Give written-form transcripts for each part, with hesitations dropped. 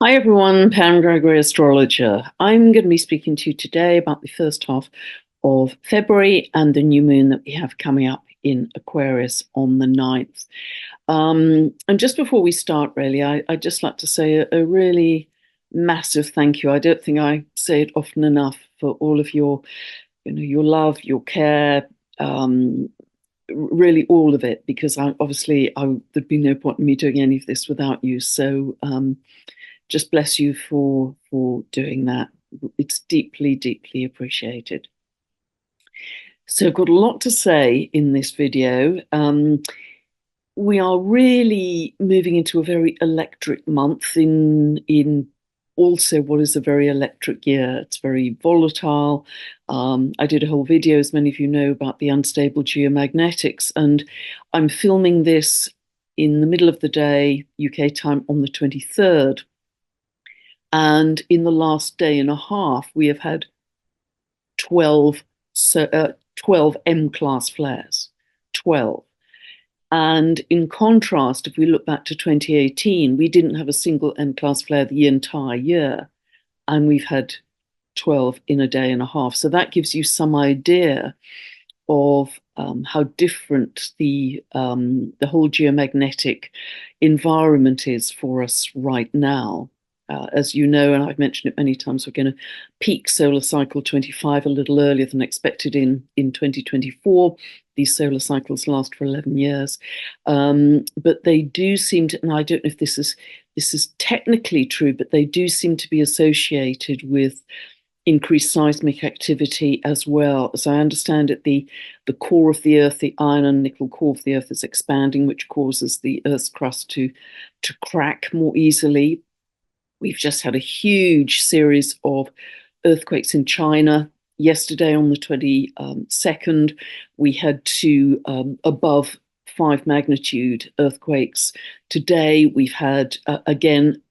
Hi everyone, Pam Gregory, astrologer. I'm going to be speaking to you today about the first half of February and the new moon that we have coming up in Aquarius on the 9th. And just before we start, really, I'd just like to say a really massive thank you. I don't think I say it often enough for all of your love, your care, um, really all of it, because there'd be no point in me doing any of this without you. So just bless you for doing that. It's deeply, deeply appreciated. So I've got a lot to say in this video. We are really moving into a very electric month in also what is a very electric year. It's very volatile. I did a whole video, as many of you know, about the unstable geomagnetics, and I'm filming this in the middle of the day, UK time, on the 23rd. And in the last day and a half, we have had 12, 12 M class flares. 12. And in contrast, if we look back to 2018, we didn't have a single M class flare the entire year. And we've had 12 in a day and a half. So that gives you some idea of how different the whole geomagnetic environment is for us right now. As you know, and I've mentioned it many times, we're going to peak solar cycle 25 a little earlier than expected in 2024. These solar cycles last for 11 years. But they do seem to, and I don't know if this is technically true, but they do seem to be associated with increased seismic activity as well. As I understand it, the core of the Earth, the iron and nickel core of the Earth, is expanding, which causes the Earth's crust to crack more easily. We've just had a huge series of earthquakes in China. Yesterday, on the 22nd, we had two above 5 magnitude earthquakes. Today, we've had, again,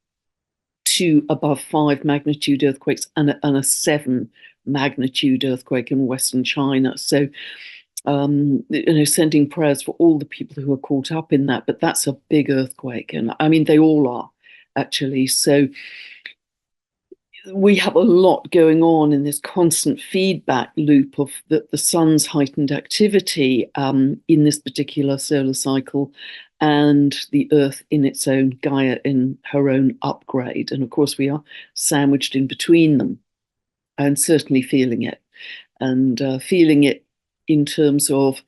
two above 5 magnitude earthquakes and a 7 magnitude earthquake in Western China. So, sending prayers for all the people who are caught up in that. But that's a big earthquake. And I mean, they all are, actually. So we have a lot going on in this constant feedback loop of the sun's heightened activity in this particular solar cycle, and the Earth in its own, Gaia in her own upgrade. And of course, we are sandwiched in between them, and certainly feeling it. And feeling it in terms of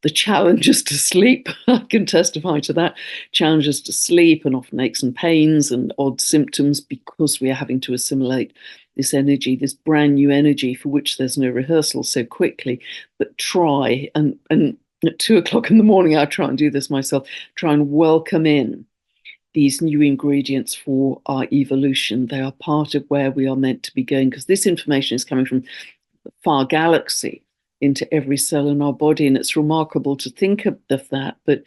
the challenges to sleep. I can testify to that. Challenges to sleep, and often aches and pains and odd symptoms, because we are having to assimilate this energy, this brand new energy for which there's no rehearsal so quickly. But try, and at 2 o'clock in the morning, I try and do this myself, try and welcome in these new ingredients for our evolution. They are part of where we are meant to be going, because this information is coming from the far galaxy into every cell in our body. And it's remarkable to think of that, but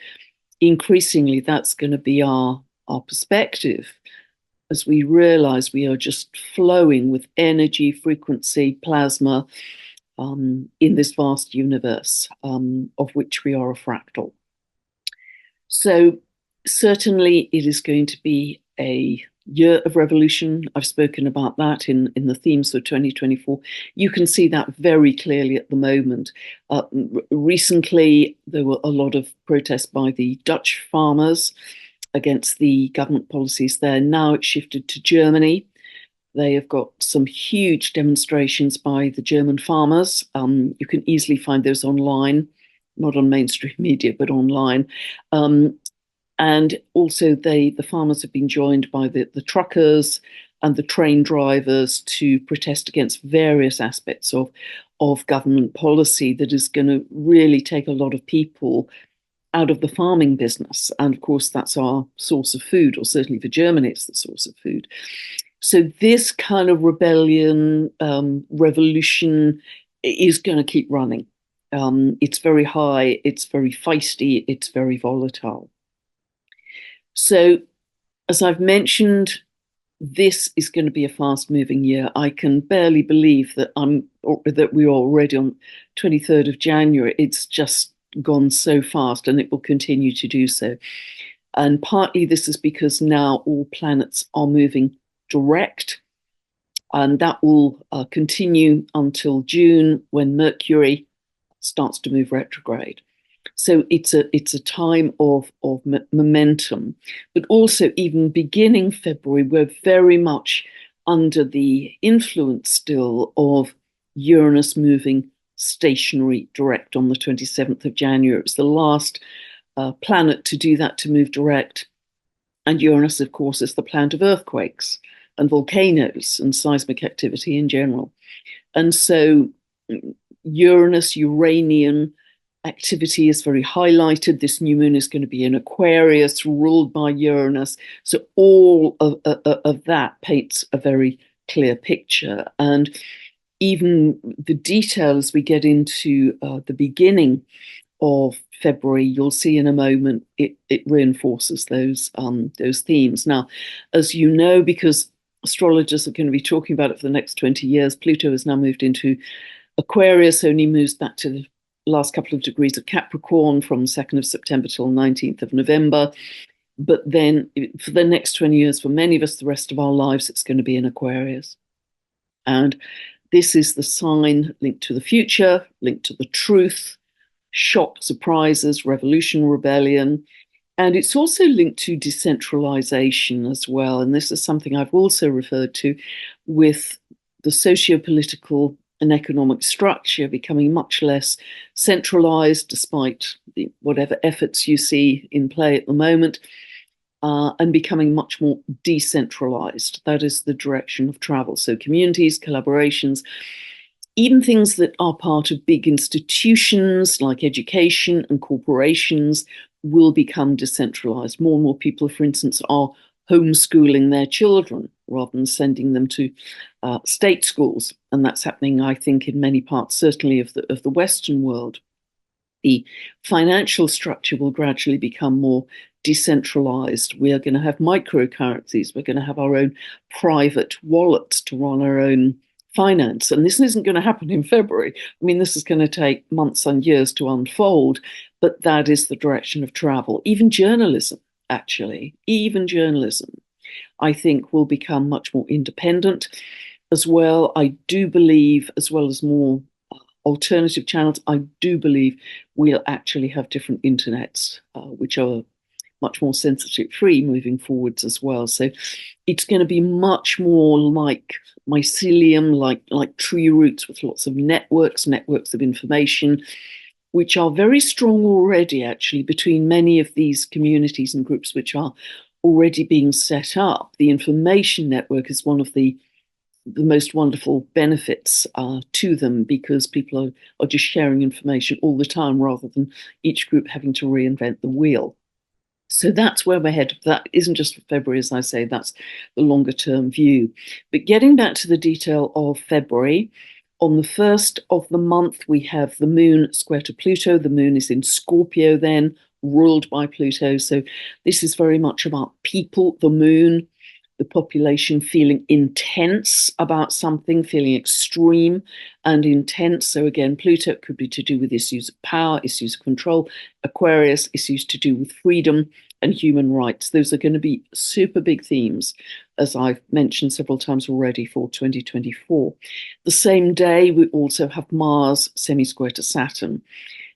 increasingly that's going to be our perspective as we realize we are just flowing with energy, frequency, plasma in this vast universe of which we are a fractal. So certainly it is going to be a year of revolution. I've spoken about that in the themes for 2024. You can see that very clearly at the moment. Recently, there were a lot of protests by the Dutch farmers against the government policies there. Now it's shifted to Germany. They have got some huge demonstrations by the German farmers. You can easily find those online, not on mainstream media, but online. And also the farmers have been joined by the truckers and the train drivers to protest against various aspects of government policy that is going to really take a lot of people out of the farming business. And of course, that's our source of food, or certainly for Germany, it's the source of food. So this kind of rebellion, revolution is going to keep running. It's very high, it's very feisty, it's very volatile. So, as I've mentioned, this is going to be a fast-moving year. I can barely believe that we're already on 23rd of January. It's just gone so fast, and it will continue to do so. And partly this is because now all planets are moving direct, and that will continue until June, when Mercury starts to move retrograde. So it's a time of momentum, but also even beginning February, we're very much under the influence still of Uranus moving stationary direct on the 27th of January. It's the last planet to do that, to move direct. And Uranus, of course, is the planet of earthquakes and volcanoes and seismic activity in general. And so Uranus, Uranian activity is very highlighted. This new moon is going to be in Aquarius, ruled by Uranus. So all of that paints a very clear picture. And even the detail as we get into the beginning of February, you'll see in a moment, it reinforces those themes. Now, as you know, because astrologers are going to be talking about it for the next 20 years, Pluto has now moved into Aquarius, only moves back to the last couple of degrees of Capricorn from 2nd of September till 19th of November. But then for the next 20 years, for many of us, the rest of our lives, it's going to be in Aquarius. And this is the sign linked to the future, linked to the truth, shock, surprises, revolution, rebellion. And it's also linked to decentralization as well. And this is something I've also referred to, with the socio-political and economic structure becoming much less centralized, despite whatever efforts you see in play at the moment, and becoming much more decentralized. That is the direction of travel. So communities, collaborations, even things that are part of big institutions like education and corporations will become decentralized. More and more people, for instance, are homeschooling their children rather than sending them to state schools. And that's happening, I think, in many parts, certainly of the Western world. The financial structure will gradually become more decentralized. We are going to have microcurrencies. We're going to have our own private wallets to run our own finance. And this isn't going to happen in February. I mean, this is going to take months and years to unfold, but that is the direction of travel. Even journalism, actually, I think, will become much more independent as well. I do believe, as well as more alternative channels, I do believe we'll actually have different internets, which are much more censorship free moving forwards as well. So it's going to be much more like mycelium, like tree roots, with lots of networks of information, which are very strong already, actually, between many of these communities and groups which are already being set up. The information network is one of the most wonderful benefits to them, because people are just sharing information all the time rather than each group having to reinvent the wheel. So that's where we're headed. That isn't just for February, as I say, that's the longer term view. But getting back to the detail of February, on the 1st of the month, we have the moon square to Pluto. The moon is in Scorpio then, ruled by Pluto. So this is very much about people, the moon, the population feeling intense about something, feeling extreme and intense. So again, Pluto could be to do with issues of power, issues of control. Aquarius, issues to do with freedom and human rights. Those are going to be super big themes, as I've mentioned several times already, for 2024. The same day, we also have Mars semi-square to Saturn.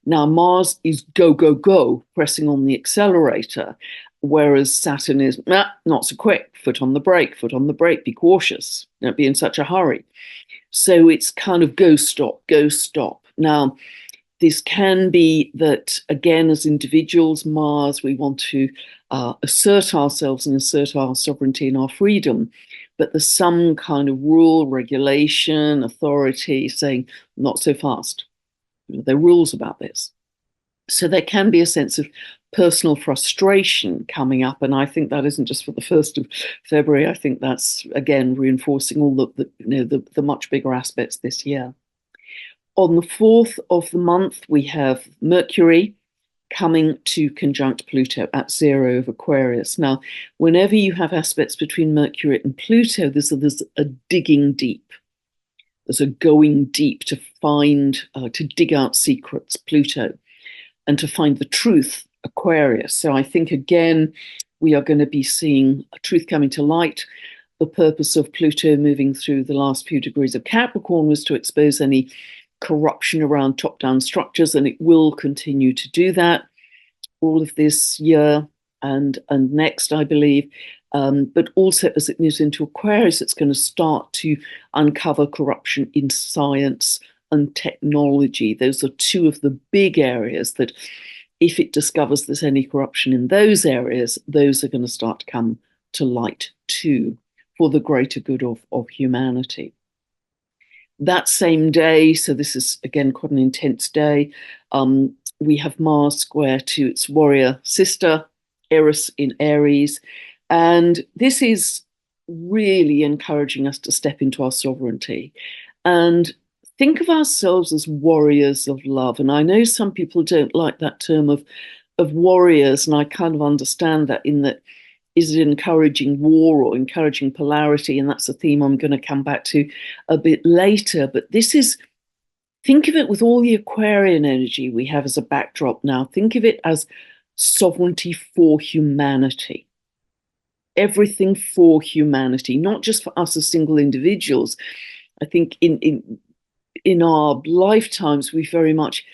Now, Mars is go, go, go, pressing on the accelerator, whereas Saturn is not so quick, foot on the brake, be cautious, don't be in such a hurry. So it's kind of go, stop. Now, this can be that, again, as individuals, Mars, we want to assert ourselves and assert our sovereignty and our freedom, but there's some kind of rule, regulation, authority saying, not so fast. There are rules about this. So there can be a sense of personal frustration coming up. And I think that isn't just for the 1st of February. I think that's, again, reinforcing all the much bigger aspects this year. On the 4th of the month, we have Mercury coming to conjunct Pluto at 0 of Aquarius. Now, whenever you have aspects between Mercury and Pluto, there's a digging deep. There's a going deep to find, to dig out secrets, Pluto, and to find the truth, Aquarius. So I think, again, we are going to be seeing a truth coming to light, the purpose of Pluto moving through the last few degrees of Capricorn was to expose any corruption around top-down structures, and it will continue to do that all of this year and next, I believe. But also, as it moves into Aquarius, it's going to start to uncover corruption in science and technology. Those are two of the big areas that, if it discovers there's any corruption in those areas, those are going to start to come to light too, for the greater good of humanity. That same day, so this is again quite an intense day, we have Mars square to its warrior sister, Eris in Aries. And this is really encouraging us to step into our sovereignty and think of ourselves as warriors of love. And I know some people don't like that term of warriors, and I kind of understand that, in that, is it encouraging war or encouraging polarity? And that's a theme I'm going to come back to a bit later. But this is, think of it with all the Aquarian energy we have as a backdrop now. Think of it as sovereignty for humanity. Everything for humanity, not just for us as single individuals. I think in our lifetimes, we very much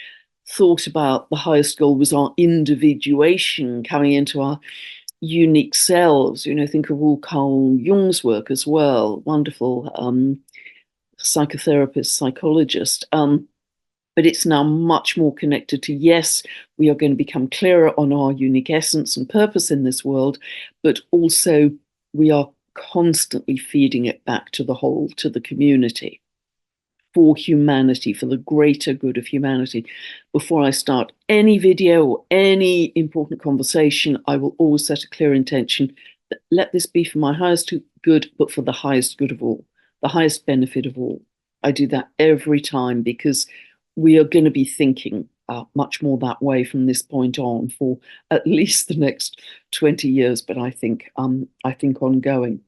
thought about the highest goal was our individuation, coming into our unique selves. You know, think of all Carl Jung's work as well, wonderful psychotherapist, psychologist. But it's now much more connected to, yes, we are going to become clearer on our unique essence and purpose in this world, but also we are constantly feeding it back to the whole, to the community, for humanity, for the greater good of humanity. Before I start any video or any important conversation, I will always set a clear intention that let this be for my highest good, but for the highest good of all, the highest benefit of all. I do that every time, because we are going to be thinking much more that way from this point on for at least the next 20 years, but I think ongoing.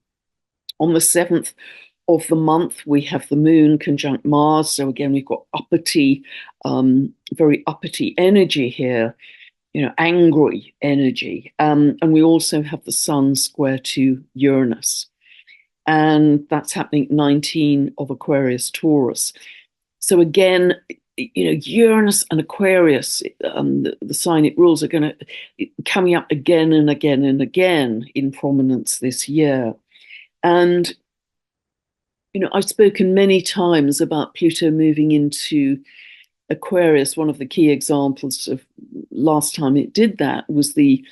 On the 7th of the month, we have the moon conjunct Mars. So again, we've got uppity, very uppity energy here, you know, angry energy. And we also have the sun square to Uranus. And that's happening 19 of Aquarius Taurus. So again, you know, Uranus and Aquarius, the sign it rules, are going to coming up again and again and again in prominence this year. And, you know, I've spoken many times about Pluto moving into Aquarius. One of the key examples of last time it did that was the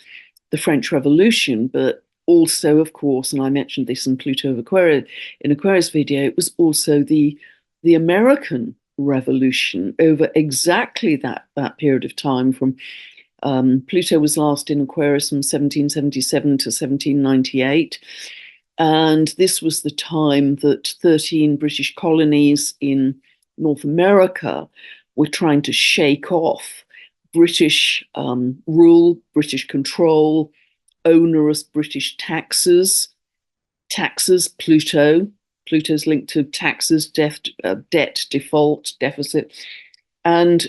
French Revolution, but also, of course, and I mentioned this in Pluto of Aquarius video, it was also the American Revolution over exactly that period of time. From Pluto was last in Aquarius from 1777 to 1798. And this was the time that 13 British colonies in North America were trying to shake off British rule, British control, onerous British taxes, Pluto's linked to taxes, debt, default, deficit. And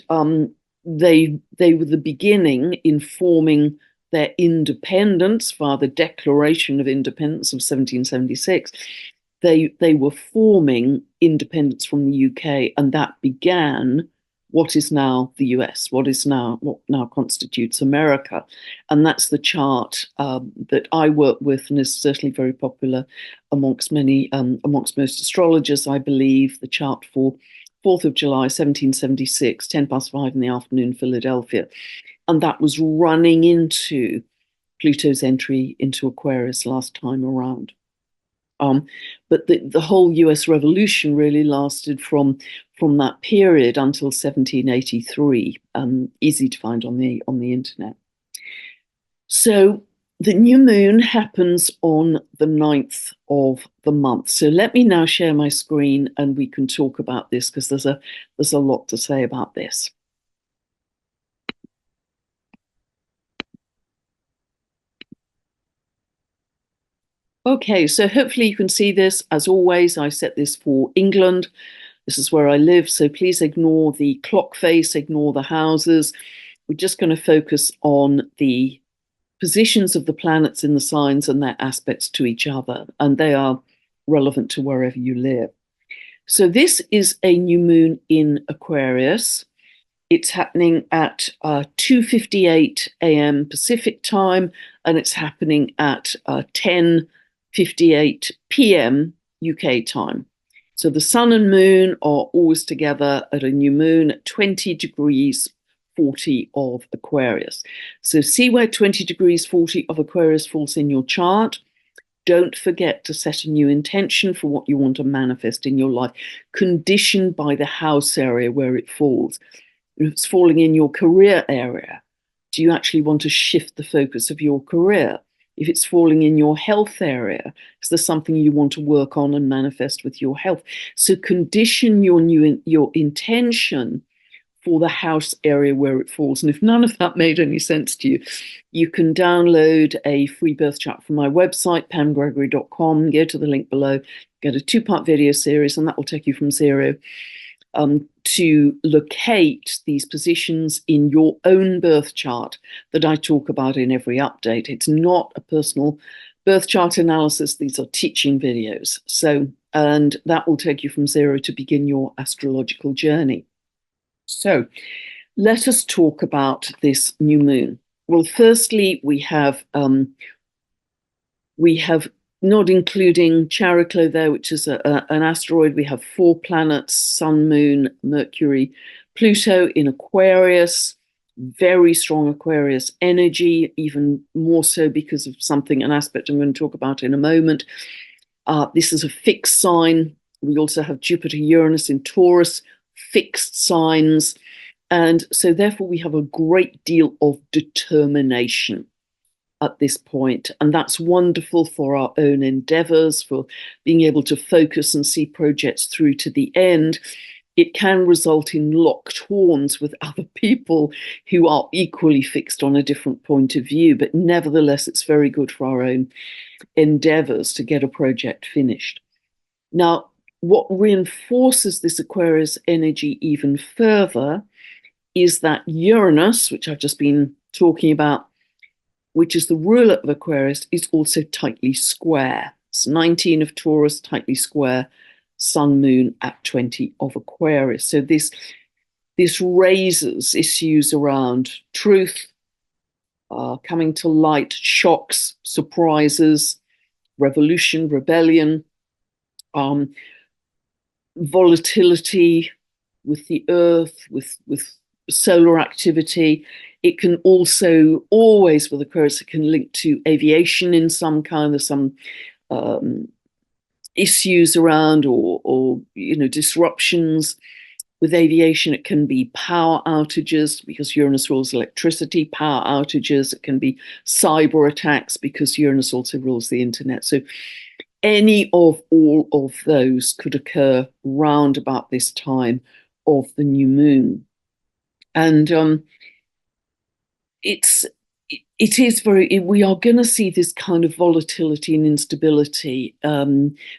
they were the beginning in forming their independence via the Declaration of Independence of 1776. They were forming independence from the UK, and that began what is now the US, what now constitutes America. And that's the chart that I work with, and is certainly very popular amongst most astrologers, I believe. The chart for 4th of July, 1776, 10 past 5 in the afternoon, Philadelphia. And that was running into Pluto's entry into Aquarius last time around. But the whole US Revolution really lasted from that period until 1783. Easy to find on the internet. So the new moon happens on the 9th of the month. So let me now share my screen and we can talk about this, because there's a lot to say about this. Okay, so hopefully you can see this. As always, I set this for England. This is where I live, so please ignore the clock face, ignore the houses. We're just going to focus on the positions of the planets in the signs and their aspects to each other. And they are relevant to wherever you live. So this is a new moon in Aquarius. It's happening at 2:58 a.m. Pacific time, and it's happening at 10:58 p.m. UK time. So the sun and moon are always together at a new moon at 20 degrees 40 of Aquarius. So see where 20 degrees 40 of Aquarius falls in your chart. Don't forget to set a new intention for what you want to manifest in your life, conditioned by the house area where it falls. If it's falling in your career area, do you actually want to shift the focus of your career? If it's falling in your health area, is there something you want to work on and manifest with your health? So condition your intention for the house area where it falls. And if none of that made any sense to you, you can download a free birth chart from my website, pamgregory.com, go to the link below, get a 2-part video series, and that will take you from zero to locate these positions in your own birth chart that I talk about in every update. It's not a personal birth chart analysis. These are teaching videos. And that will take you from zero to begin your astrological journey. So let us talk about this new moon. Well, firstly, we have not including Chariklo there, which is an asteroid. We have 4 planets: Sun, Moon, Mercury, Pluto in Aquarius. Very strong Aquarius energy, even more so because of an aspect I'm going to talk about in a moment. This is a fixed sign. We also have Jupiter, Uranus in Taurus, fixed signs. And so therefore we have a great deal of determination at this point. And that's wonderful for our own endeavors, for being able to focus and see projects through to the end. It can result in locked horns with other people who are equally fixed on a different point of view. But nevertheless, it's very good for our own endeavors to get a project finished. Now, what reinforces this Aquarius energy even further is that Uranus, which I've just been talking about, which is the ruler of Aquarius, is also tightly square. It's 19 of Taurus, tightly square, Sun, Moon at 20 of Aquarius. So this raises issues around truth, coming to light, shocks, surprises, revolution, rebellion, volatility with the earth, with solar activity. It can also always, with Aquarius, it can link to aviation in some kind. There's some issues around or disruptions with aviation. It can be power outages because Uranus rules electricity, power outages. It can be cyber attacks because Uranus also rules the internet. So any of all of those could occur round about this time of the new moon. And we are going to see this kind of volatility and instability,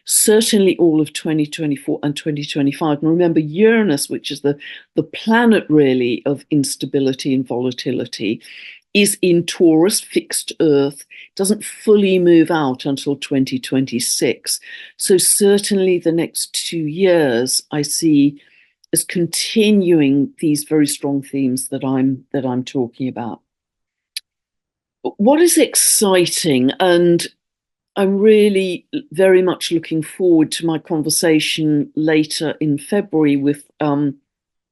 certainly all of 2024 and 2025. And remember, Uranus, which is the planet really of instability and volatility, is in Taurus, fixed Earth, doesn't fully move out until 2026. So certainly the next 2 years I see as continuing these very strong themes that I'm talking about. What is exciting, and I'm really very much looking forward to my conversation later in February with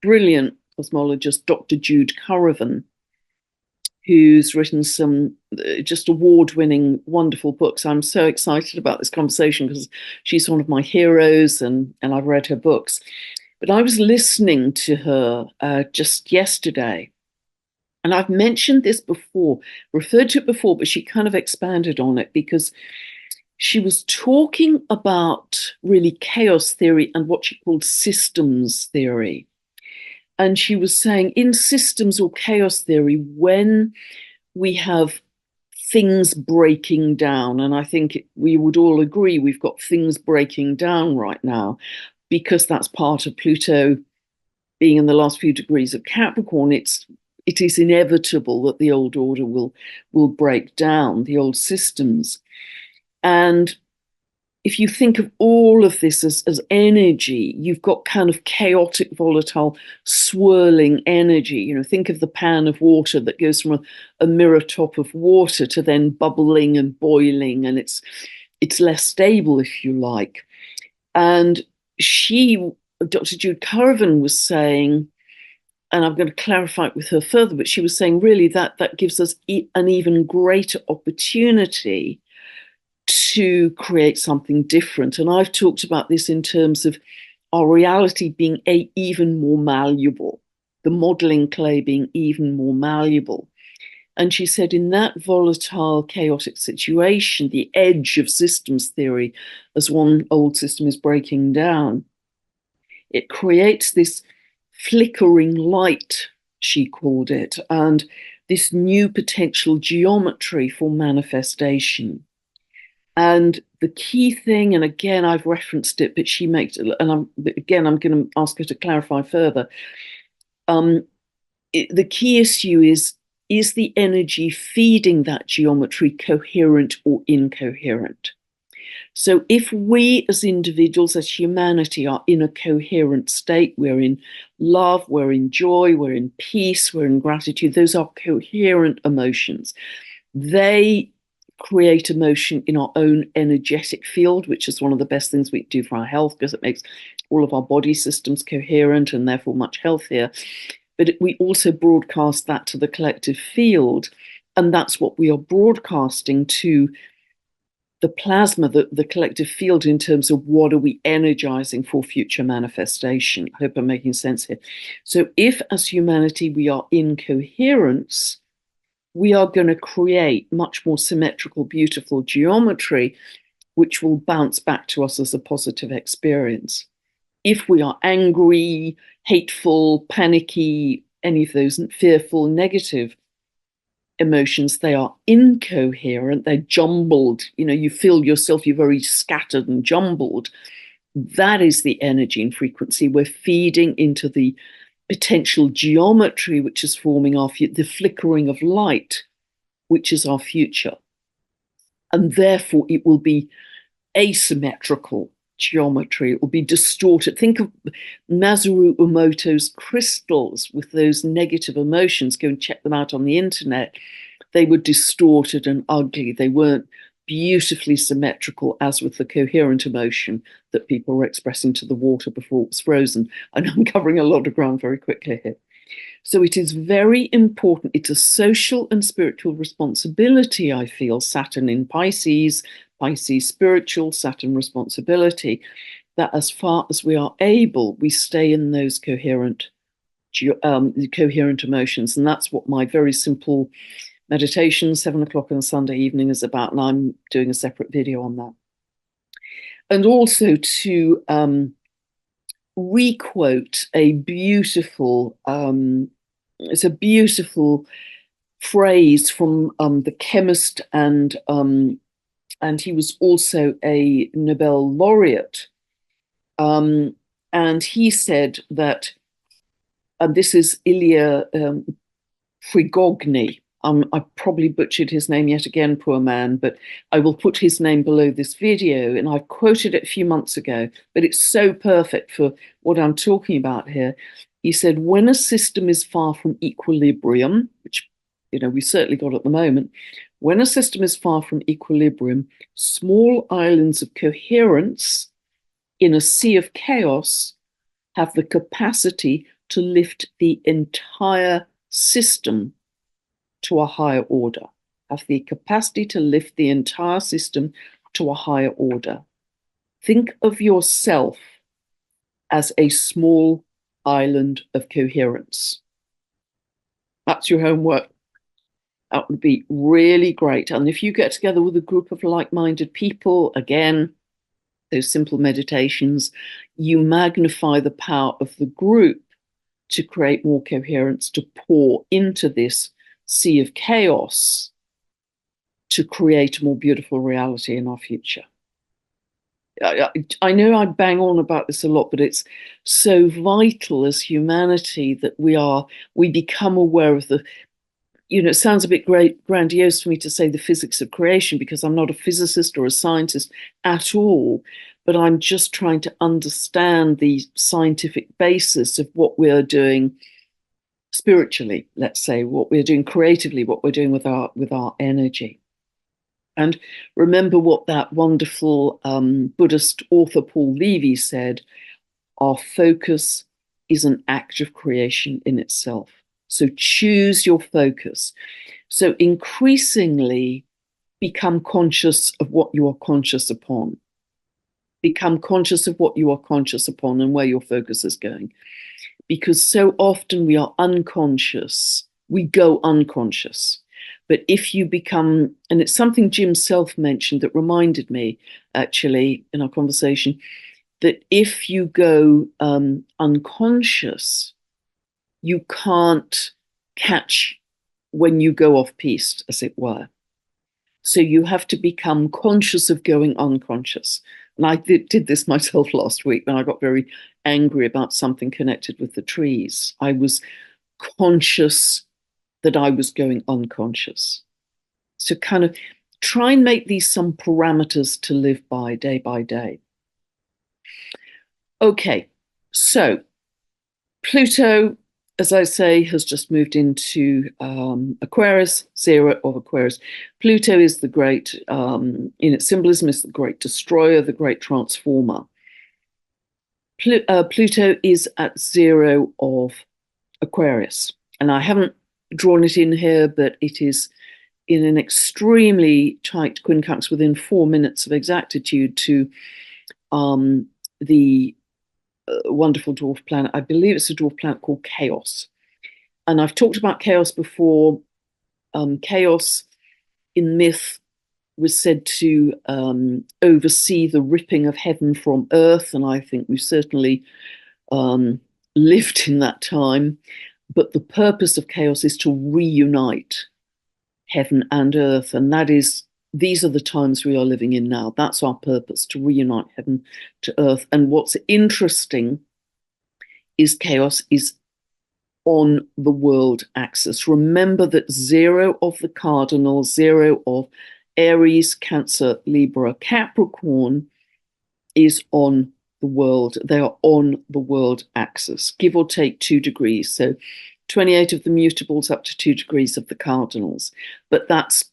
brilliant cosmologist Dr. Jude Currivan, who's written some just award-winning, wonderful books. I'm so excited about this conversation because she's one of my heroes and I've read her books. But I was listening to her just yesterday, and I've mentioned this before, referred to it before, but she kind of expanded on it because she was talking about really chaos theory and what she called systems theory. And she was saying in systems or chaos theory, when we have things breaking down, and I think we would all agree we've got things breaking down right now, because that's part of Pluto being in the last few degrees of Capricorn. It is inevitable that the old order will break down, the old systems. And if you think of all of this as energy, you've got kind of chaotic, volatile, swirling energy. You know, think of the pan of water that goes from a mirror top of water to then bubbling and boiling, and it's less stable, if you like. And Dr. Jude Currivan was saying, and I'm going to clarify it with her further, but she was saying really that gives us an even greater opportunity to create something different. And I've talked about this in terms of our reality being even more malleable, the modeling clay being even more malleable. And she said, in that volatile, chaotic situation, the edge of systems theory, as one old system is breaking down, it creates this flickering light, she called it, and this new potential geometry for manifestation. And the key thing, and again, I've referenced it, but she makes, and I'm going to ask her to clarify further. The key issue is the energy feeding that geometry coherent or incoherent? So if we as individuals, as humanity, are in a coherent state, we're in love, we're in joy, we're in peace, we're in gratitude, those are coherent emotions. They create emotion in our own energetic field, which is one of the best things we do for our health, because it makes all of our body systems coherent and therefore much healthier. But we also broadcast that to the collective field, and that's what we are broadcasting to the plasma, the collective field, in terms of what are we energizing for future manifestation. I hope I'm making sense here. So if as humanity we are in coherence, we are going to create much more symmetrical, beautiful geometry, which will bounce back to us as a positive experience. If we are angry, hateful, panicky, any of those fearful, negative emotions, they are incoherent, they're jumbled. You know, you feel yourself, you're very scattered and jumbled. That is the energy and frequency we're feeding into the potential geometry, which is forming the flickering of light, which is our future. And therefore, it will be asymmetrical geometry. It will be distorted. Think of Masaru Emoto's crystals with those negative emotions. Go and check them out on the internet. They were distorted and ugly. They weren't beautifully symmetrical, as with the coherent emotion that people were expressing to the water before it was frozen. And I'm covering a lot of ground very quickly here. So it is very important. It's a social and spiritual responsibility, I feel, Saturn in Pisces, Pisces spiritual, Saturn responsibility, that as far as we are able, we stay in those coherent emotions. And that's what my very simple meditation, 7 o'clock on a Sunday evening, is about. And I'm doing a separate video on that. And also to requote a beautiful, it's a beautiful phrase from the chemist, and he was also a Nobel laureate. And he said that, and this is Ilya Prigogny. I probably butchered his name yet again, poor man, but I will put his name below this video. And I quoted it a few months ago, but it's so perfect for what I'm talking about here. He said, when a system is far from equilibrium, which, you know, we certainly got at the moment, when a system is far from equilibrium, small islands of coherence in a sea of chaos have the capacity to lift the entire system to a higher order, have the capacity to lift the entire system to a higher order. Think of yourself as a small island of coherence. That's your homework. That would be really great. And if you get together with a group of like-minded people, again, those simple meditations, you magnify the power of the group to create more coherence, to pour into this sea of chaos, to create a more beautiful reality in our future. I know I bang on about this a lot, but it's so vital as humanity that we become aware of it sounds a bit grandiose for me to say the physics of creation because I'm not a physicist or a scientist at all, but I'm just trying to understand the scientific basis of what we're doing spiritually, let's say, what we're doing creatively, what we're doing with our energy. And remember what that wonderful Buddhist author Paul Levy said: our focus is an act of creation in itself. So choose your focus. So increasingly become conscious of what you are conscious upon. Become conscious of what you are conscious upon and where your focus is going. Because so often we are unconscious, we go unconscious. But if you become, and it's something Jim Self mentioned that reminded me actually in our conversation, that if you go unconscious, you can't catch when you go off piste, as it were. So you have to become conscious of going unconscious. And I did this myself last week when I got very angry about something connected with the trees. I was conscious that I was going unconscious. So kind of try and make these some parameters to live by day. Okay, so Pluto, as I say, has just moved into Aquarius, zero of Aquarius. Pluto is the great, in its symbolism, is the great destroyer, the great transformer. Pluto is at zero of Aquarius. And I haven't drawn it in here, but it is in an extremely tight quincunx within 4 minutes of exactitude to the wonderful dwarf planet. I believe it's a dwarf planet called Chaos. And I've talked about Chaos before. Chaos in myth was said to oversee the ripping of heaven from earth. And I think we've certainly lived in that time. But the purpose of Chaos is to reunite heaven and earth. And these are the times we are living in now. That's our purpose, to reunite heaven to earth. And what's interesting is Chaos is on the world axis. Remember that zero of the cardinal, zero of Aries, Cancer, Libra, Capricorn is on the world. They are on the world axis, give or take 2 degrees. So 28 of the mutables up to 2 degrees of the cardinals. But that's,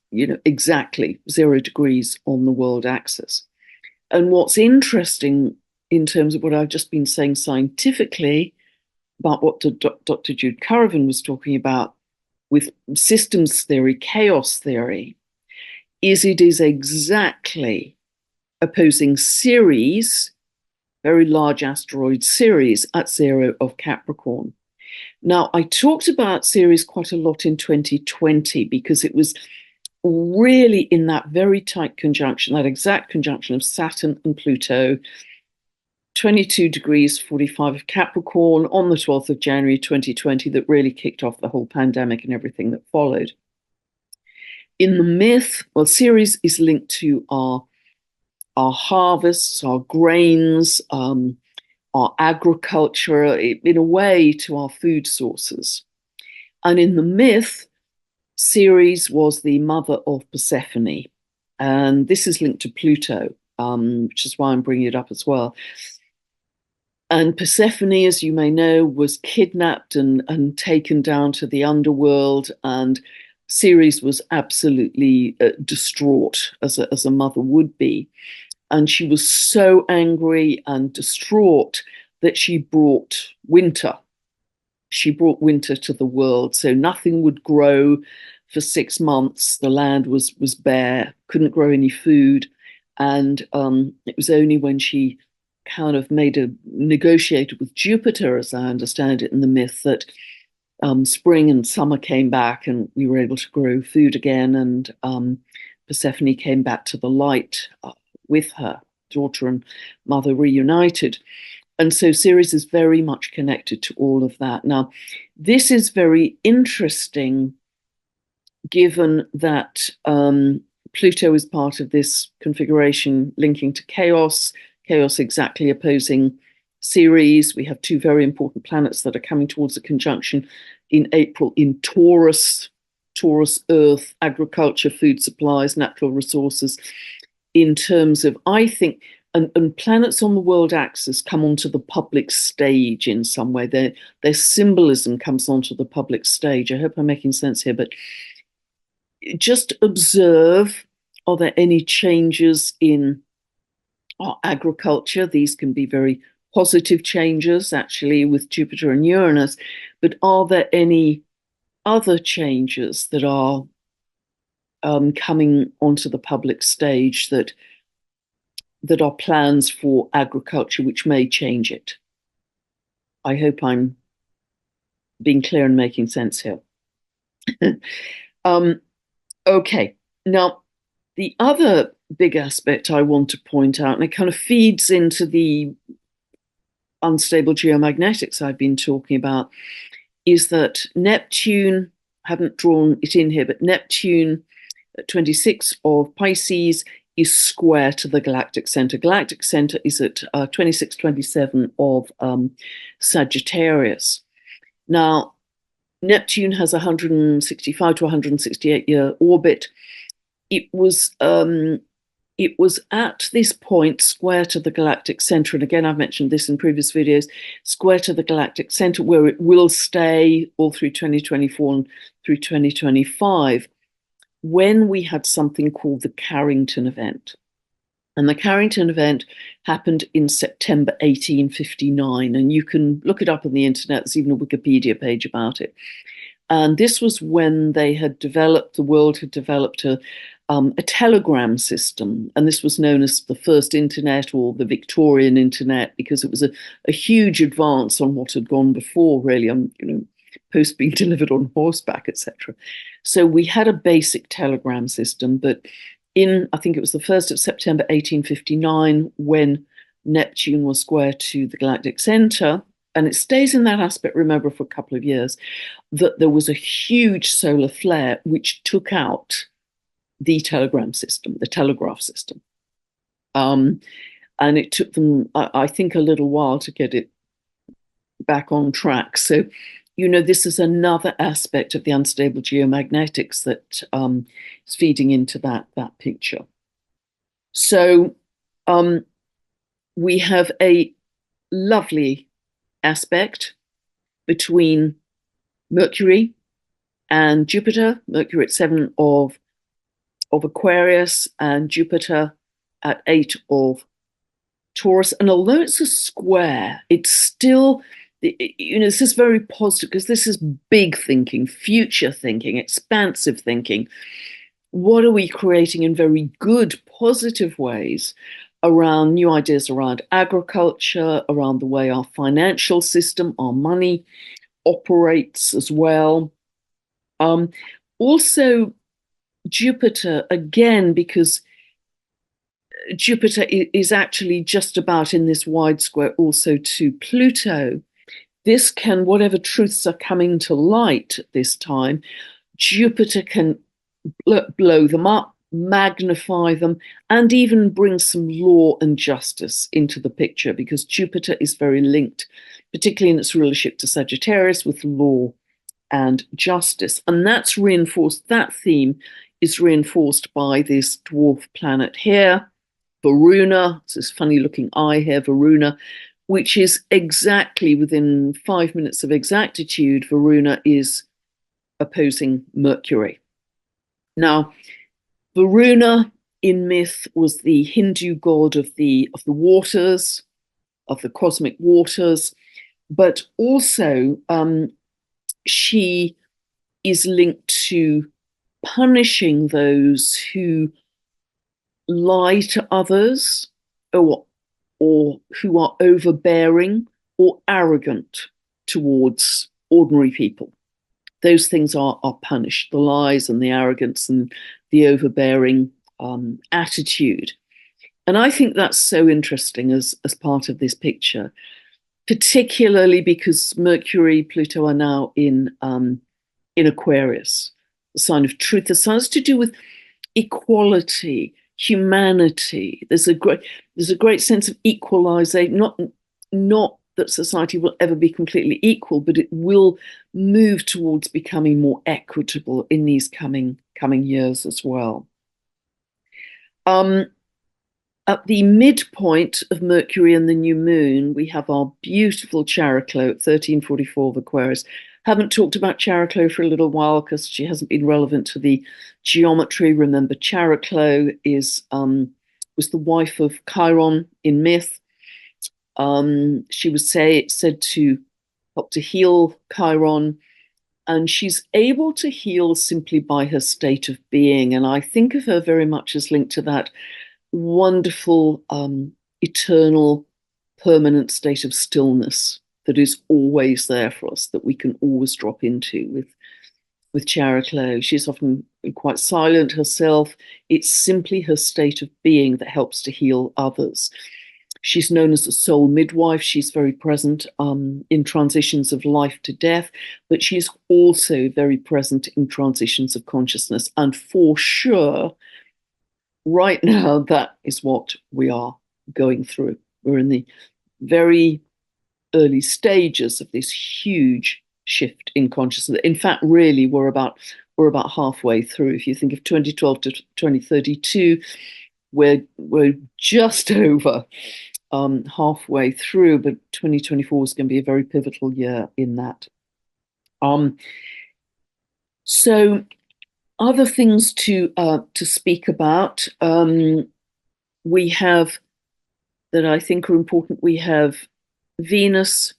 exactly 0 degrees on the world axis. And what's interesting in terms of what I've just been saying scientifically about what Dr. Jude Currivan was talking about with systems theory, chaos theory, is it is exactly opposing Ceres, very large asteroid Ceres, at 0 of Capricorn. Now, I talked about Ceres quite a lot in 2020 because it was really in that very tight conjunction, that exact conjunction of Saturn and Pluto, 22 degrees 45 of Capricorn on the 12th of January 2020, that really kicked off the whole pandemic and everything that followed. In the myth, well, Ceres is linked to our harvests, our grains, our agriculture, in a way to our food sources. And in the myth, Ceres was the mother of Persephone. And this is linked to Pluto, which is why I'm bringing it up as well. And Persephone, as you may know, was kidnapped and taken down to the underworld. And Ceres was absolutely distraught, as a mother would be. And she was so angry and distraught that she brought winter. She brought winter to the world. So nothing would grow for 6 months. The land was bare, couldn't grow any food. And it was only when she kind of negotiated with Jupiter, as I understand it in the myth, that spring and summer came back and we were able to grow food again. And Persephone came back to the light with her daughter and mother reunited. And so Ceres is very much connected to all of that. Now, this is very interesting given that Pluto is part of this configuration linking to Chaos exactly opposing Ceres. We have 2 very important planets that are coming towards a conjunction in April in Taurus. Taurus, earth, agriculture, food supplies, natural resources, in terms of, I think, and planets on the world axis come onto the public stage in some way. Their symbolism comes onto the public stage. I hope I'm making sense here, but just observe, are there any changes in our agriculture? These can be very positive changes, actually, with Jupiter and Uranus, but are there any other changes that are coming onto the public stage that are plans for agriculture which may change it? I hope I'm being clear and making sense here. Okay, now the other big aspect I want to point out, and it kind of feeds into the unstable geomagnetics I've been talking about, is that Neptune, I haven't drawn it in here, but Neptune at 26 of Pisces is square to the galactic center. Galactic center is at 2627 of Sagittarius. Now, Neptune has 165 to 168 year orbit. It was at this point square to the galactic center, and again, I've mentioned this in previous videos, square to the galactic center, where it will stay all through 2024 and through 2025, when we had something called the Carrington event. And the Carrington event happened in September 1859, and you can look it up on the internet. There's even a Wikipedia page about it. And this was when the world had developed a telegram system, and this was known as the first internet, or the Victorian internet, because it was a huge advance on what had gone before, really, post being delivered on horseback, etc. So we had a basic telegram system, but I think it was the 1st of September 1859, when Neptune was square to the galactic center, and it stays in that aspect, remember, for a couple of years, that there was a huge solar flare which took out the telegram system, the telegraph system. And it took them, I think, a little while to get it back on track. So, this is another aspect of the unstable geomagnetics that is feeding into that picture. So we have a lovely aspect between Mercury and Jupiter, Mercury at 7 of Aquarius and Jupiter at 8 of Taurus. And although it's a square, it's still, this is very positive, because this is big thinking, future thinking, expansive thinking. What are we creating in very good, positive ways around new ideas around agriculture, around the way our financial system, our money operates as well. Also, Jupiter, again, because Jupiter is actually just about in this wide square also to Pluto. This can, whatever truths are coming to light at this time, Jupiter can blow them up, magnify them, and even bring some law and justice into the picture, because Jupiter is very linked, particularly in its rulership to Sagittarius, with law and justice. And that's reinforced, that theme is reinforced by this dwarf planet here, Varuna. It's this funny looking eye here, Varuna, which is exactly within 5 minutes of exactitude. Varuna is opposing Mercury. Now, Varuna in myth was the Hindu god of the waters, of the cosmic waters, but also she is linked to punishing those who lie to others, or who are overbearing or arrogant towards ordinary people. Those things are punished, the lies and the arrogance and the overbearing attitude. And I think that's so interesting as part of this picture, particularly because Mercury, Pluto are now in Aquarius, the sign of truth. The sign has to do with equality, humanity. There's a great sense of equalization, not that society will ever be completely equal, but it will move towards becoming more equitable in these coming years as well. At the midpoint of Mercury and the new moon, we have our beautiful Chariklo at 1344 of Aquarius. Haven't talked about Chariklo for a little while because she hasn't been relevant to the geometry. Remember, Chariklo was the wife of Chiron in myth. She was said to help to heal Chiron, and she's able to heal simply by her state of being. And I think of her very much as linked to that wonderful, eternal, permanent state of stillness that is always there for us, that we can always drop into with Chariklo. She's often quite silent herself. It's simply her state of being that helps to heal others. She's known as a soul midwife. She's very present in transitions of life to death, but she's also very present in transitions of consciousness. And for sure, right now, that is what we are going through. We're in the very early stages of this huge shift in consciousness. In fact, really, we're about halfway through. If you think of 2012 to 2032, we're just over halfway through, but 2024 is going to be a very pivotal year in that. So other things to speak about, we have that I think are important. We have Venus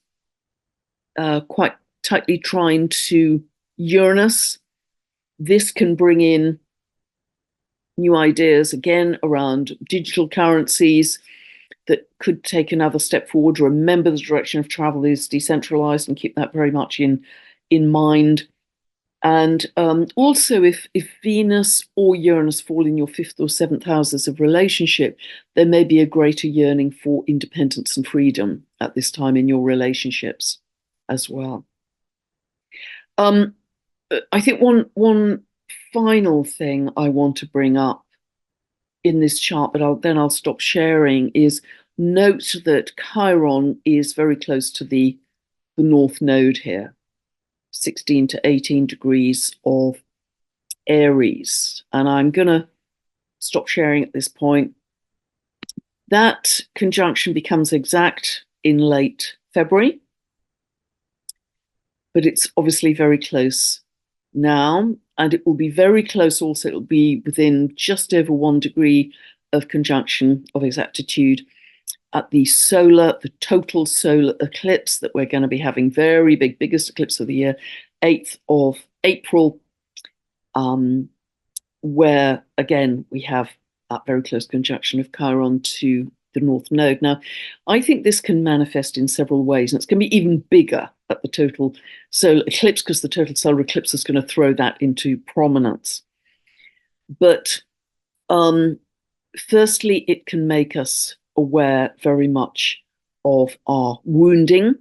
quite tightly trying to Uranus. This can bring in new ideas again around digital currencies that could take another step forward. Remember, the direction of travel is decentralized, and keep that very much in mind. And also, if Venus or Uranus fall in your fifth or seventh houses of relationship, there may be a greater yearning for independence and freedom at this time in your relationships as well. I think one final thing I want to bring up in this chart, but I'll stop sharing, is note that Chiron is very close to the North Node here. 16 to 18 degrees of Aries. And I'm going to stop sharing at this point. That conjunction becomes exact in late February, but it's obviously very close now, and it will be very close also. It will be within just over 1 degree of conjunction of exactitude at the total solar eclipse that we're going to be having, very big, biggest eclipse of the year, 8th of April, where again we have that very close conjunction of Chiron to the North Node. Now, I think this can manifest in several ways, and it's going to be even bigger at the total solar eclipse, because the total solar eclipse is going to throw that into prominence. But firstly, it can make us aware very much of our wounding,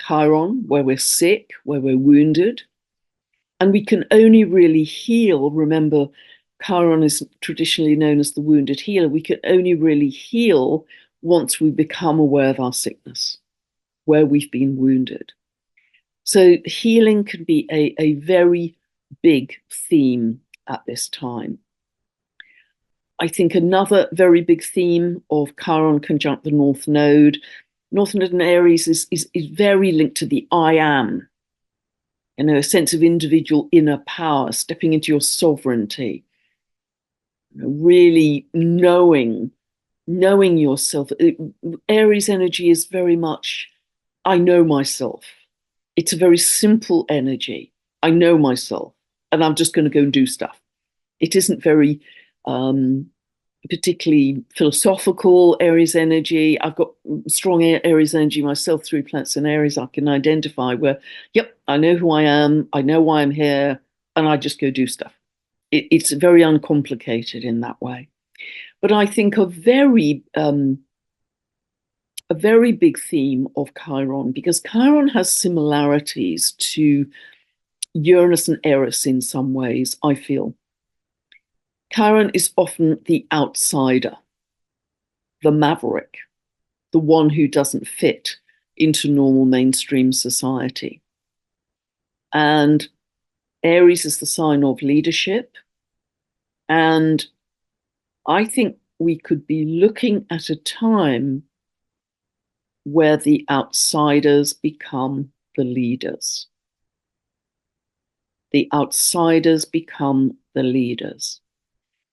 Chiron, where we're sick, where we're wounded. And we can only really heal. Remember, Chiron is traditionally known as the wounded healer. We can only really heal once we become aware of our sickness, where we've been wounded. So healing can be a very big theme at this time. I think another very big theme of Chiron conjunct the North Node. North Node in Aries is very linked to the I am, a sense of individual inner power, stepping into your sovereignty, really knowing yourself. Aries energy is very much, I know myself. It's a very simple energy. I know myself, and I'm just going to go and do stuff. It isn't very particularly philosophical Aries energy. I've got strong Aries energy myself through planets in Aries. I can identify where, yep, I know who I am, I know why I'm here, and I just go do stuff. It's very uncomplicated in that way. But I think a very big theme of Chiron, because Chiron has similarities to Uranus and Eris in some ways, I feel. Chiron is often the outsider, the maverick, the one who doesn't fit into normal mainstream society. And Aries is the sign of leadership. And I think we could be looking at a time where the outsiders become the leaders. The outsiders become the leaders.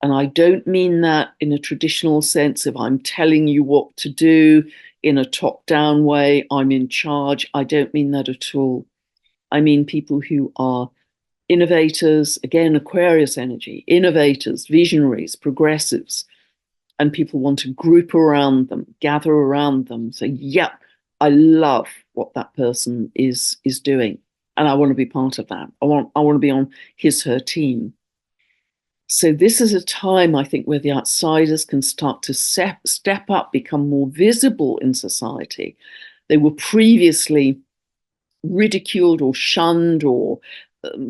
And I don't mean that in a traditional sense of I'm telling you what to do in a top-down way, I'm in charge. I don't mean that at all. I mean people who are innovators, again, Aquarius energy, innovators, visionaries, progressives, and people want to group around them, gather around them, say, yeah, I love what that person is doing, and I want to be part of that. I want to be on his, her team. So this is a time, I think, where the outsiders can start to step up, become more visible in society. They were previously ridiculed or shunned or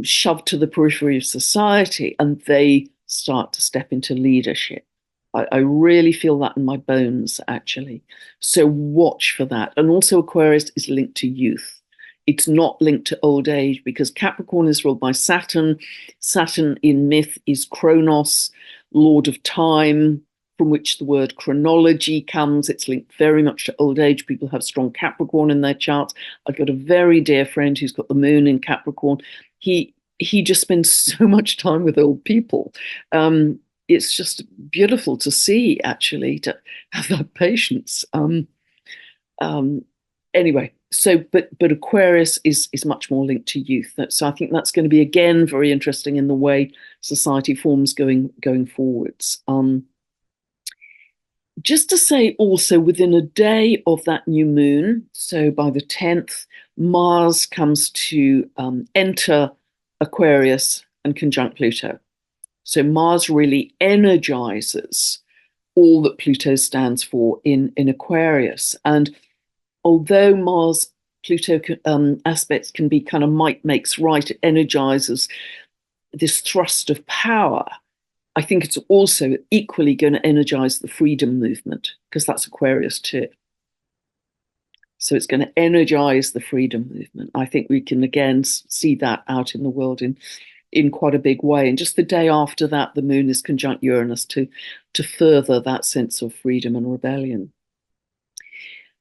shoved to the periphery of society, and they start to step into leadership. I really feel that in my bones, actually. So watch for that. And also Aquarius is linked to youth. It's not linked to old age, because Capricorn is ruled by Saturn. Saturn in myth is Kronos, lord of time, from which the word chronology comes. It's linked very much to old age. People have strong Capricorn in their charts. I've got a very dear friend who's got the moon in Capricorn. He just spends so much time with old people. It's just beautiful to see, actually, to have that patience. Anyway, so but Aquarius is much more linked to youth. So I think that's going to be, again, very interesting in the way society forms going forwards. Just to say also, within a day of that new moon, so by the 10th, Mars comes to enter Aquarius and conjunct Pluto. So Mars really energizes all that Pluto stands for in Aquarius. And although Mars Pluto aspects can be kind of might makes right, it energizes this thrust of power. I think it's also equally going to energize the freedom movement, because that's Aquarius too. So it's going to energize the freedom movement. I think we can again see that out in the world in quite a big way. And just the day after that, the moon is conjunct Uranus to further that sense of freedom and rebellion.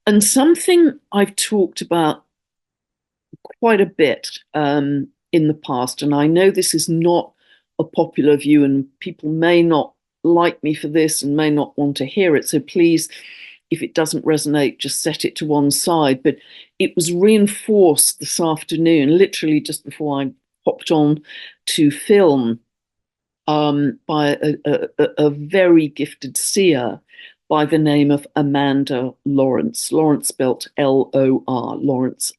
And something I've talked about quite a bit in the past, and I know this is not a popular view and people may not like me for this and may not want to hear it, so please, if it doesn't resonate, just set it to one side. But it was reinforced this afternoon, literally just before I hopped on to film, by a very gifted seer by the name of Amanda Lawrence. Lawrence spelt L-O-R, Lawrence.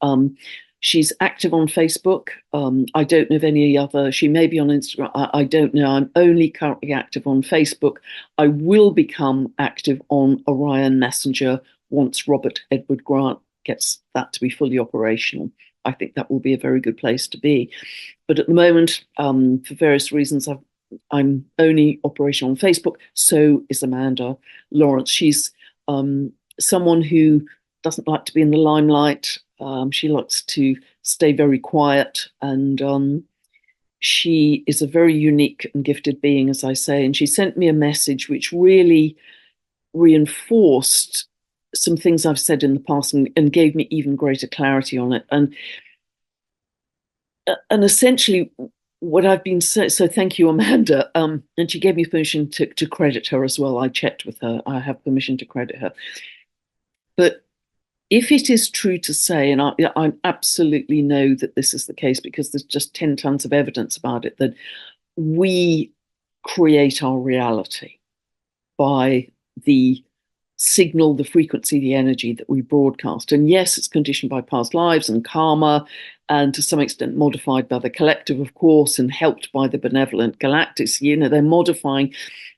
She's active on Facebook. I don't know of any other. She may be on Instagram. I don't know. I'm only currently active on Facebook. I will become active on Orion Messenger once Robert Edward Grant gets that to be fully operational. I think that will be a very good place to be. But at the moment, for various reasons, I'm only operational on Facebook. So is Amanda Lawrence. She's someone who doesn't like to be in the limelight. She likes to stay very quiet, and she is a very unique and gifted being, as I say. And she sent me a message which really reinforced some things I've said in the past and gave me even greater clarity on it. And essentially, what I've been saying, so thank you, Amanda. And she gave me permission to credit her as well. I checked with her. I have permission to credit her. But if it is true to say, and I absolutely know that this is the case because there's just 10 tons of evidence about it, that we create our reality by the signal, the frequency, the energy that we broadcast. And yes, it's conditioned by past lives and karma, and to some extent modified by the collective, of course, and helped by the benevolent galactics. You know, they're modifying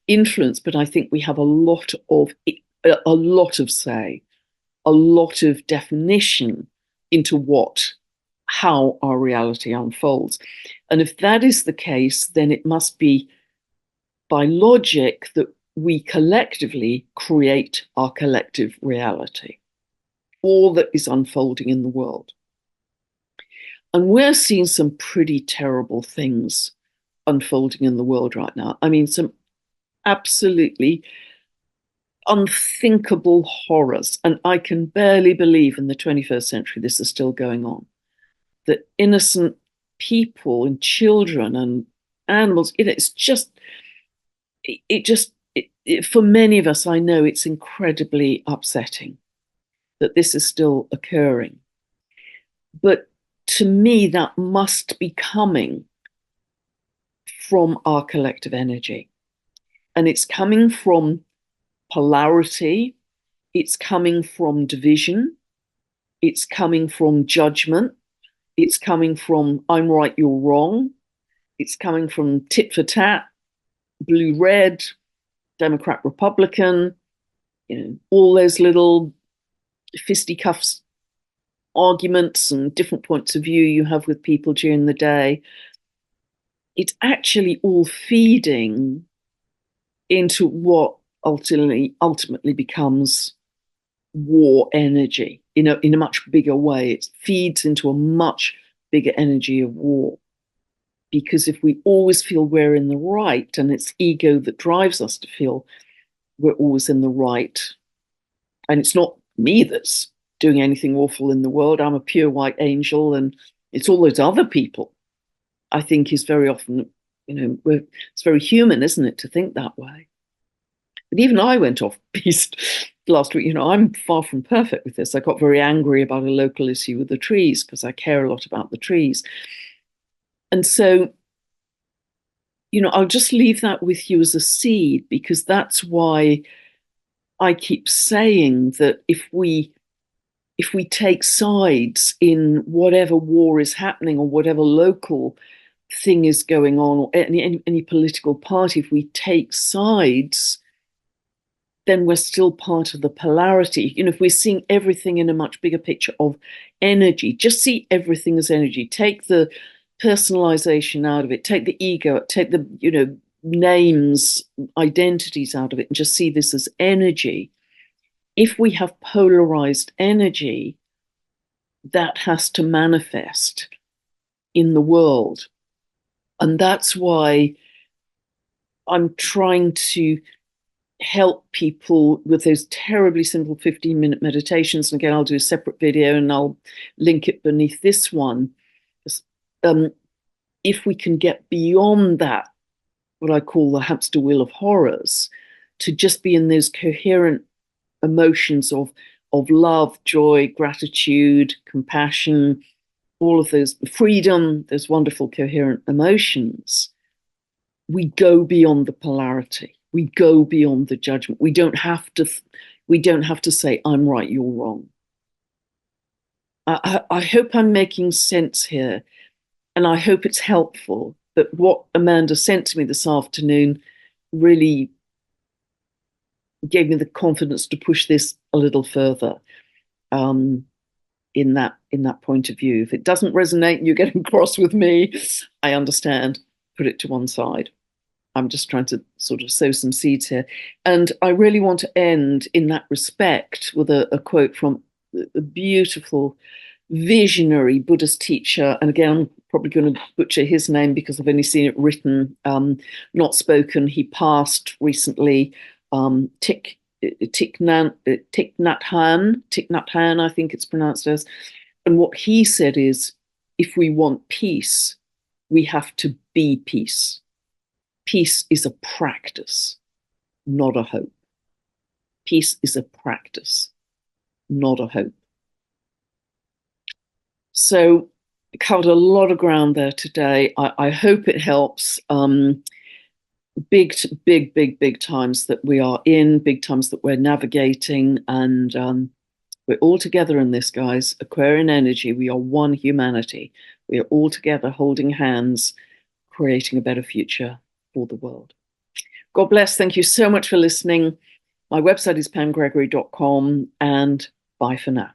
influence, but I think we have a lot of say, a lot of definition into how our reality unfolds. And if that is the case, then it must be by logic that we collectively create our collective reality. all that is unfolding in the world. And we're seeing some pretty terrible things unfolding in the world right now. I mean, some absolutely unthinkable horrors. And I can barely believe in the 21st century this is still going on. That innocent people and children and animals, it's just, for many of us, I know it's incredibly upsetting that this is still occurring. But to me, that must be coming from our collective energy. And it's coming from polarity, it's coming from division, it's coming from judgment, it's coming from I'm right, you're wrong, it's coming from tit for tat, blue red, Democrat Republican, all those little fisticuffs arguments and different points of view you have with people during the day. It's actually all feeding into what ultimately becomes war energy in a much bigger way. It feeds into a much bigger energy of war. Because if we always feel we're in the right, and it's ego that drives us to feel we're always in the right, and it's not me that's doing anything awful in the world, I'm a pure white angel, and it's all those other people, I think is very often, it's very human, isn't it, to think that way. But even I went off piste last week. I'm far from perfect with this. I got very angry about a local issue with the trees because I care a lot about the trees. And so, I'll just leave that with you as a seed, because that's why I keep saying that if we take sides in whatever war is happening or whatever local thing is going on, or any political party, if we take sides, then we're still part of the polarity. If we're seeing everything in a much bigger picture of energy, just see everything as energy. Take the personalization out of it, take the ego, take the, names, identities out of it, and just see this as energy. If we have polarized energy, that has to manifest in the world. And that's why I'm trying to help people with those terribly simple 15-minute meditations. And again, I'll do a separate video and I'll link it beneath this one. If we can get beyond that, what I call the hamster wheel of horrors, to just be in those coherent emotions of love, joy, gratitude, compassion, all of those, freedom, those wonderful coherent emotions, we go beyond the polarity. We go beyond the judgment. We don't have to say, I'm right, you're wrong. I hope I'm making sense here, and I hope it's helpful. But what Amanda sent to me this afternoon really gave me the confidence to push this a little further in that point of view. If it doesn't resonate and you're getting cross with me, I understand. Put it to one side. I'm just trying to sort of sow some seeds here. And I really want to end in that respect with a quote from a beautiful, visionary Buddhist teacher. And again, I'm probably going to butcher his name because I've only seen it written, not spoken. He passed recently. Thich Nhat Hanh, I think it's pronounced as. And what he said is, if we want peace, we have to be peace. Peace is a practice, not a hope. Peace is a practice, not a hope. So I covered a lot of ground there today. I hope it helps. Big times that we are in, big times that we're navigating, and we're all together in this, guys. Aquarian energy, we are one humanity. We are all together holding hands, creating a better future for the world. God bless. Thank you so much for listening. My website is pamgregory.com, and bye for now.